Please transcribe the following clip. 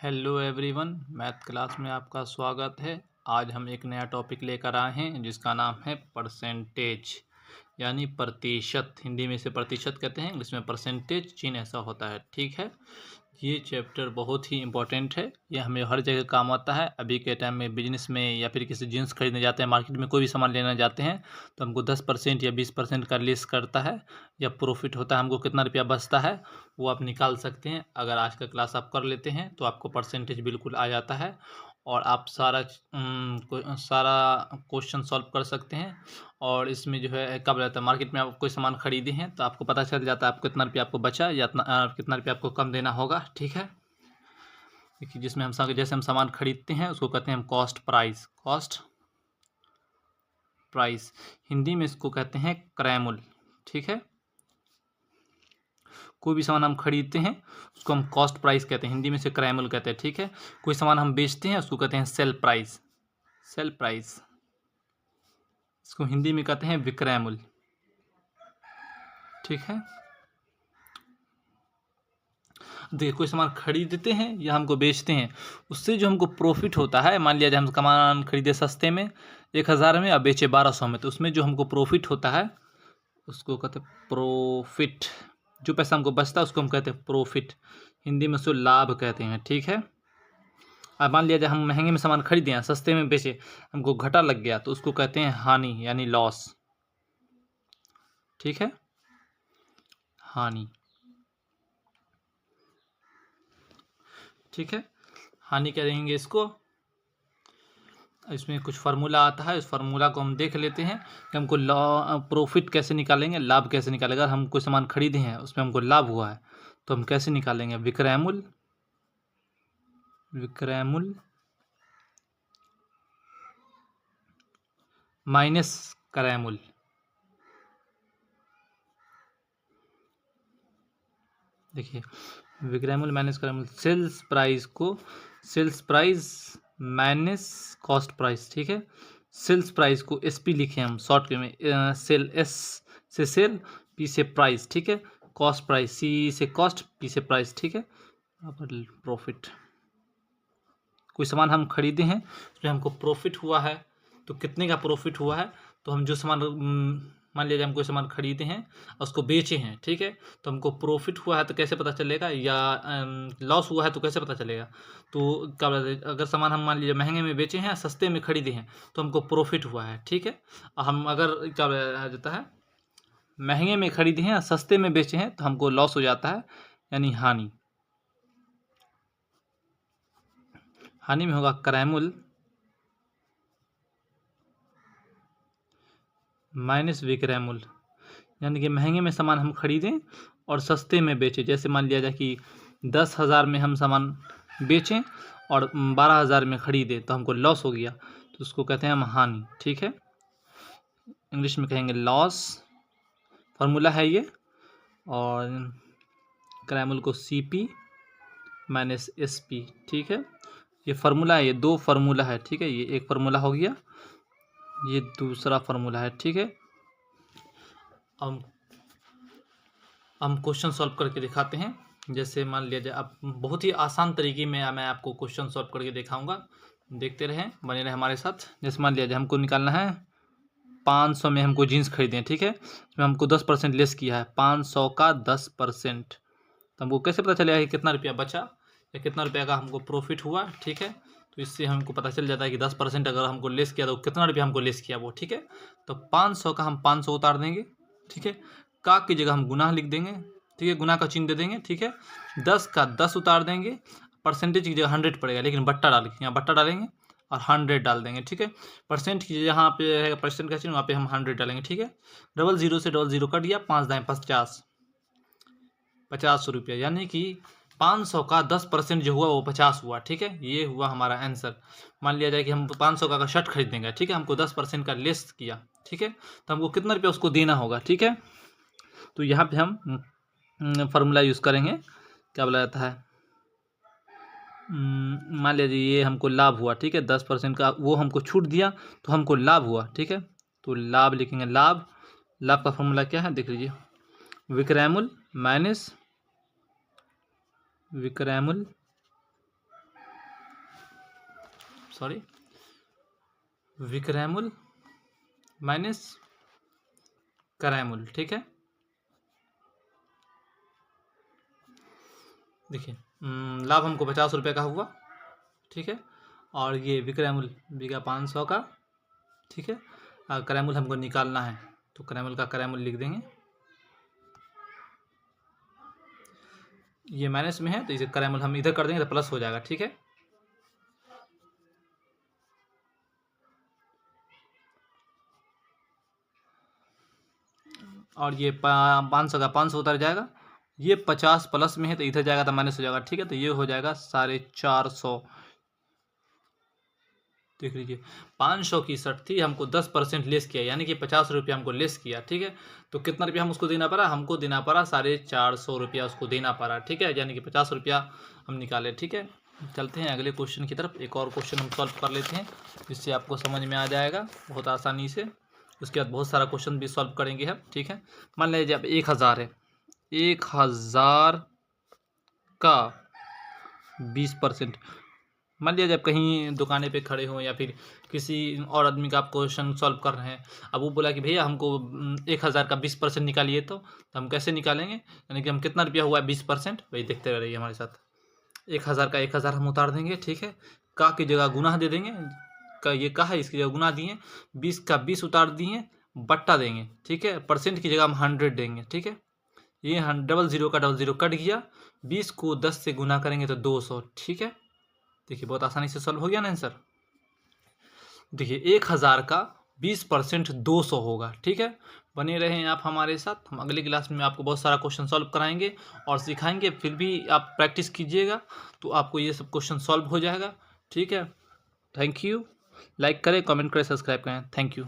Hello everyone, math class में आपका स्वागत है। आज हम एक नया टॉपिक लेकर आए हैं जिसका नाम है परसेंटेज यानी प्रतिशत। हिंदी में इसे प्रतिशत कहते हैं, इंग्लिश में परसेंटेज, चिन्ह ऐसा होता है। ठीक है, ये चैप्टर बहुत ही इम्पोर्टेंट है। ये हमें हर जगह काम आता है। अभी के टाइम में बिजनेस में या फिर किसी जींस खरीदने जाते हैं, मार्केट में कोई भी सामान लेना जाते हैं तो हमको 10% या 20% का लेस करता है या प्रॉफिट होता है। हमको कितना रुपया बचता है वो आप निकाल सकते हैं। अगर आज का क्लास आप कर लेते हैं तो आपको परसेंटेज बिल्कुल आ जाता है और आप सारा क्वेश्चन सॉल्व कर सकते हैं। और इसमें जो है कब रहता है, मार्केट में आप कोई सामान खरीदे हैं तो आपको पता चल जाता है आपको कितना रुपया आपको बचा या कितना रुपया आपको कम देना होगा। ठीक है, देखिए जिसमें जैसे हम सामान खरीदते हैं उसको कहते हैं हम कॉस्ट प्राइस। हिंदी में इसको कहते हैं क्रय मूल्य। ठीक है, कोई भी सामान हम खरीदते हैं उसको हम कॉस्ट प्राइस कहते हैं, हिंदी में से क्रय मूल्य कहते हैं। ठीक है, कोई सामान हम बेचते हैं उसको कहते हैं सेल प्राइस। इसको हिंदी में कहते हैं विक्रय मूल्य। ठीक है, देखिए कोई सामान खरीदते हैं या हमको बेचते हैं, उससे जो हमको प्रॉफिट होता है, मान लिया हम सामान खरीदे सस्ते में 1000 में और बेचे 1200 में, तो उसमें जो हमको प्रॉफिट होता है उसको कहते हैं प्रॉफिट। जो पैसा हमको बचता है उसको हम कहते हैं प्रॉफिट, हिंदी में उसको लाभ कहते हैं। ठीक है, अब मान लिया जाए हम महंगे में सामान खरीदे हैं, सस्ते में बेचे, हमको घाटा लग गया तो उसको कहते हैं हानि यानी लॉस। ठीक है, हानि। ठीक है, हानि कहेंगे इसको। इसमें कुछ फार्मूला आता है, इस फार्मूला को हम देख लेते हैं कि हमको प्रॉफिट कैसे निकालेंगे, लाभ कैसे निकालेंगे। अगर हम कोई सामान खरीदे हैं उसमें हमको लाभ हुआ है तो हम कैसे निकालेंगे, विक्रय मूल्य माइनस क्रय मूल्य। देखिए विक्रय मूल्य माइनस क्रय मूल्य, sales price minus cost price. ठीक है, सेल्स प्राइस को एसपी लिखे हम शॉर्ट में, सेल एस से सेल, पी से प्राइस। ठीक है, कॉस्ट प्राइस, सी से कॉस्ट, पी से प्राइस। ठीक है, प्रॉफिट। कोई सामान हम खरीदे हैं उसमें हमको प्रॉफिट हुआ है तो कितने का प्रॉफिट हुआ है, तो हम जो सामान मान लीजिए हम कोई सामान खरीदे हैं और उसको बेचे हैं। ठीक है, तो हमको प्रॉफिट हुआ है तो कैसे पता चलेगा, या लॉस हुआ है तो कैसे पता चलेगा। तो क्या अगर सामान हम मान लीजिए महंगे में बेचे हैं, सस्ते में खरीदे हैं तो हमको प्रॉफिट हुआ है। ठीक है, हम अगर क्या जाता है महंगे में खरीदे हैं सस्ते में बेचे हैं तो हमको लॉस हो जाता है यानी हानि। हानि में होगा क्रय मूल्य माइनस विक्रय मूल्य, यानी कि महंगे में सामान हम खरीदें और सस्ते में बेचें। जैसे मान लिया जाए कि 10,000 में हम सामान बेचें और 12,000 में खरीदे तो हमको लॉस हो गया तो उसको कहते हैं हम हानि। ठीक है, इंग्लिश में कहेंगे लॉस, फार्मूला है ये। और क्रय मूल्य को CP माइनस SP। ठीक है, ये फार्मूला है, ये दो फार्मूला है। ठीक है, ये एक फार्मूला हो गया, ये दूसरा फार्मूला है। ठीक है, हम क्वेश्चन सॉल्व करके दिखाते हैं। जैसे मान लिया जाए, अब बहुत ही आसान तरीके में मैं आपको क्वेश्चन सॉल्व करके दिखाऊंगा, देखते रहें, बने रहें हमारे साथ। जैसे मान लिया जाए हमको निकालना है 500 में हमको जीन्स खरीदे हैं। ठीक है, इसमें हमको 10% लेस किया है, 500 का 10%, तो हमको कैसे पता चलेगा कि कितना रुपया बचा या कितना रुपया का हमको प्रॉफिट हुआ। ठीक है, तो इससे हमको पता चल जाता है कि 10% अगर हमको लेस किया तो कितना रुपया हमको लेस किया वो। ठीक है, तो 500 का हम 500 उतार देंगे। ठीक है, का की जगह हम गुना लिख देंगे। ठीक है, गुना का चिन्ह दे देंगे। ठीक है, 10 का 10 उतार देंगे, परसेंटेज की जगह 100 पड़ेगा लेकिन बट्टा डालेंगे, यहाँ बट्टा डालेंगे और 100 डाल देंगे। ठीक है, परसेंट की जहाँ पे रहेगा परसेंट का चिन्ह वहाँ पे हम 100 डालेंगे। ठीक है, 00 से 00 कट गया, 5 दाएँ 50 रुपया, यानी कि 500 का 10% जो हुआ वो 50 हुआ। ठीक है, ये हुआ हमारा आंसर। मान लिया जाए कि हम 500 का शर्ट खरीदेंगे। ठीक है, हमको 10% का लेस किया। ठीक है, तो हमको कितना रुपया उसको देना होगा। ठीक है, तो यहाँ पे हम फार्मूला यूज़ करेंगे, क्या बोला जाता है, मान लीजिए ये हमको लाभ हुआ। ठीक है, 10% का वो हमको छूट दिया तो हमको लाभ हुआ। ठीक है, तो लाभ लिखेंगे, लाभ का फॉर्मूला क्या है देख लीजिए, विक्रय मूल्य माइनस विक्रय मूल्य सॉरी, विक्रयमूल्य माइनस क्रय मूल्य। ठीक है, देखिए लाभ हमको 50 रुपये का हुआ। ठीक है, और ये विक्रय मूल्य बिका 500 का। ठीक है, क्रय मूल्य हमको निकालना है, तो क्रय मूल्य का क्रय मूल्य लिख देंगे। ये माइनस में है तो इसे क्रय मूल्य हम इधर कर देंगे तो प्लस हो जाएगा। ठीक है, और ये 500 का 500 उतर जाएगा। ये 50 प्लस में है तो इधर जाएगा तो माइनस हो जाएगा। ठीक है, तो ये हो जाएगा 450। देख लीजिए, 500 की शर्ट थी, हमको 10% लेस किया, यानी कि 50 रुपया हमको लेस किया। ठीक है, तो कितना रुपया हम उसको देना पड़ा, हमको देना पड़ा 450 रुपया उसको देना पड़ा। ठीक है, यानी कि 50 रुपया हम निकाले। ठीक है, चलते हैं अगले क्वेश्चन की तरफ। एक और क्वेश्चन हम सॉल्व कर लेते हैं, जिससे आपको समझ में आ जाएगा बहुत आसानी से। उसके बाद बहुत सारा क्वेश्चन भी सॉल्व करेंगे हम। ठीक है, मान लीजिए अब 1000 है, 1000 का 20%। मान लिया जब कहीं दुकाने पे खड़े हो या फिर किसी और आदमी का आप क्वेश्चन सॉल्व कर रहे हैं, अब वो बोला कि भैया हमको 1000 का 20% निकालिए, तो हम कैसे निकालेंगे, यानी कि हम कितना रुपया हुआ है 20%, वही देखते रहिए हमारे साथ। 1000 का 1000 हम उतार देंगे। ठीक है, का की जगह गुना दे देंगे, का ये का है इसकी जगह गुना दिए, 20 का 20 उतार दिए, बट्टा देंगे। ठीक है, परसेंट की जगह हम 100 देंगे। ठीक है, ये 00 का 00 कट गया, 20 को 10 से गुना करेंगे तो 200। ठीक है, देखिए बहुत आसानी से सॉल्व हो गया ना आंसर। देखिए 1000 का 20% 200 होगा। ठीक है, बने रहें आप हमारे साथ, हम अगली क्लास में आपको बहुत सारा क्वेश्चन सॉल्व कराएंगे और सिखाएंगे। फिर भी आप प्रैक्टिस कीजिएगा तो आपको ये सब क्वेश्चन सॉल्व हो जाएगा। ठीक है, थैंक यू। लाइक करें, कमेंट करें, सब्सक्राइब करें। Thank you.